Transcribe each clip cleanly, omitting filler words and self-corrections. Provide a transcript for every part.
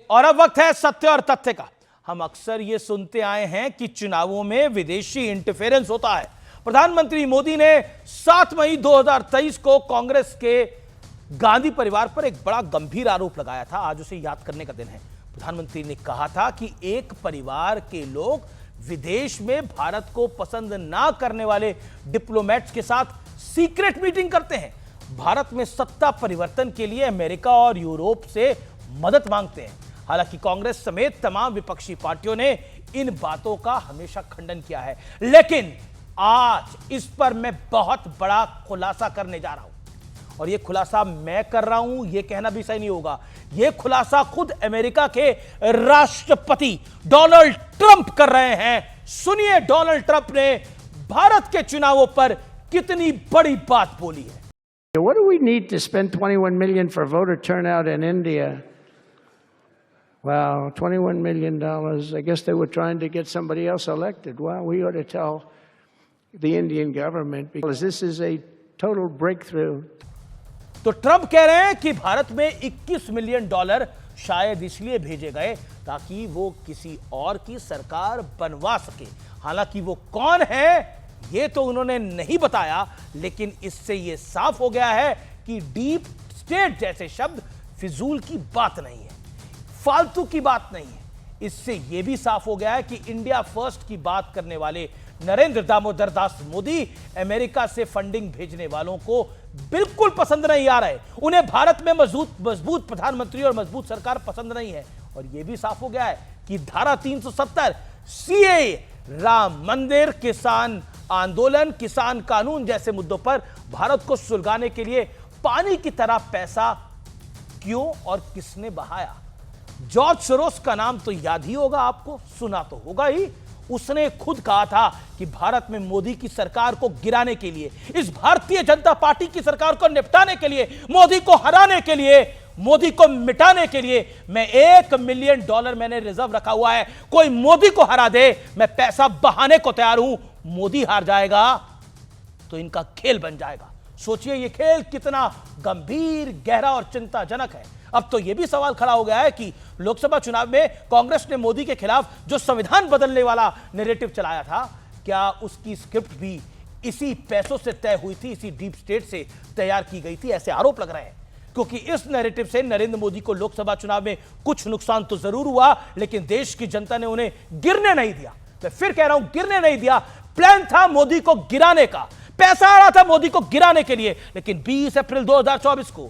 और अब वक्त है सत्य और तथ्य का। हम अक्सर ये सुनते आए हैं कि चुनावों में विदेशी इंटरफेरेंस होता है। प्रधानमंत्री मोदी ने 7 मई 2023 को कांग्रेस के गांधी परिवार पर एक बड़ा गंभीर आरोप लगाया था। आज उसे याद करने का दिन है। प्रधानमंत्री ने कहा था कि एक परिवार के लोग विदेश में भारत को पसंद ना करने वाले डिप्लोमेट्स के साथ सीक्रेट मीटिंग करते हैं, भारत में सत्ता परिवर्तन के लिए अमेरिका और यूरोप से मदद मांगते हैं। हालांकि कांग्रेस समेत तमाम विपक्षी पार्टियों ने इन बातों का हमेशा खंडन किया है, लेकिन आज इस पर मैं बहुत बड़ा खुलासा करने जा रहा हूं। और यह खुलासा मैं कर रहा हूं, यह कहना भी सही नहीं होगा। यह खुलासा खुद अमेरिका के राष्ट्रपति डोनाल्ड ट्रंप कर रहे हैं। सुनिए डोनाल्ड ट्रंप ने भारत के चुनावों पर कितनी बड़ी बात बोली है। What do we need to spend $21 million for voter turnout in India? Wow, $21 million. I guess they were trying to get somebody else elected. Well, we ought to tell the Indian government because this is a total breakthrough. तो Trump कह रहे हैं कि भारत में $21 million शायद इसलिए भेजे गए ताकि वो किसी और की सरकार बनवा सके। हालांकि वो कौन है ये तो उन्होंने नहीं बताया, लेकिन इससे ये साफ हो गया है कि डीप स्टेट जैसे शब्द फिजूल की बात नहीं है, फालतू की बात नहीं है। इससे यह भी साफ हो गया है कि इंडिया फर्स्ट की बात करने वाले नरेंद्र दामोदर दास मोदी अमेरिका से फंडिंग भेजने वालों को बिल्कुल पसंद नहीं आ रहे। उन्हें भारत में मजबूत प्रधानमंत्री और मजबूत सरकार पसंद नहीं है। और यह भी साफ हो गया है कि धारा 370, सीएए, राम मंदिर, किसान आंदोलन, किसान कानून जैसे मुद्दों पर भारत को सुलगाने के लिए पानी की तरह पैसा क्यों और किसने बहाया। जॉर्ज सोरोस का नाम तो याद ही होगा आपको, सुना तो होगा ही। उसने खुद कहा था कि भारत में मोदी की सरकार को गिराने के लिए, इस भारतीय जनता पार्टी की सरकार को निपटाने के लिए, मोदी को हराने के लिए, मोदी को मिटाने के लिए मैं $1 मिलियन मैंने रिजर्व रखा हुआ है। कोई मोदी को हरा दे, मैं पैसा बहाने को तैयार हूं। मोदी हार जाएगा तो इनका खेल बन जाएगा। सोचिए ये खेल कितना गंभीर, गहरा और चिंताजनक है। अब तो यह भी सवाल खड़ा हो गया है कि लोकसभा चुनाव में कांग्रेस ने मोदी के खिलाफ जो संविधान बदलने वाला नैरेटिव चलाया था, क्या उसकी स्क्रिप्ट भी इसी पैसों से तय हुई थी, इसी डीप स्टेट से तैयार की गई थी? ऐसे आरोप लग रहे हैं। क्योंकि इस नैरेटिव से नरेंद्र मोदी को लोकसभा चुनाव में कुछ नुकसान तो जरूर हुआ, लेकिन देश की जनता ने उन्हें गिरने नहीं दिया। मैं फिर कह रहा हूं, गिरने नहीं दिया। प्लान था मोदी को गिराने का, पैसा आ रहा था मोदी को गिराने के लिए। लेकिन 20 अप्रैल 2024 को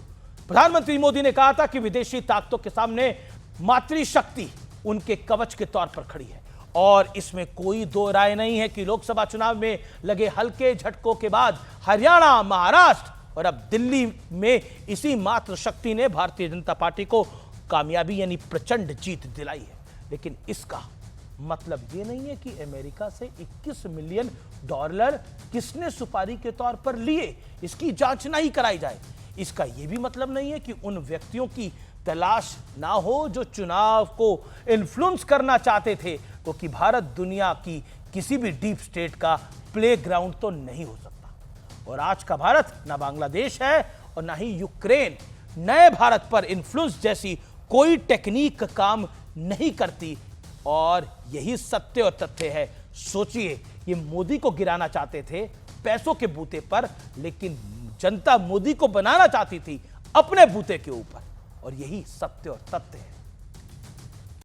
प्रधानमंत्री मोदी ने कहा था कि विदेशी ताकतों के सामने मातृशक्ति उनके कवच के तौर पर खड़ी है। और इसमें कोई दो राय नहीं है कि लोकसभा चुनाव में लगे हल्के झटकों के बाद हरियाणा, महाराष्ट्र और अब दिल्ली में इसी मातृशक्ति ने भारतीय जनता पार्टी को कामयाबी यानी प्रचंड जीत दिलाई है। लेकिन इसका मतलब यह नहीं है कि अमेरिका से $21 मिलियन किसने सुपारी के तौर पर लिए, इसकी जांच नहीं कराई जाए। इसका यह भी मतलब नहीं है कि उन व्यक्तियों की तलाश ना हो जो चुनाव को इन्फ्लुएंस करना चाहते थे, क्योंकि भारत दुनिया की किसी भी डीप स्टेट का प्लेग्राउंड तो नहीं हो सकता। और आज का भारत ना बांग्लादेश है और ना ही यूक्रेन। नए भारत पर इन्फ्लुएंस जैसी कोई टेक्निक काम नहीं करती। और यही सत्य और तथ्य है। सोचिए, ये मोदी को गिराना चाहते थे पैसों के बूते पर, लेकिन जनता मोदी को बनाना चाहती थी अपने बूते के ऊपर। और यही सत्य और तथ्य है।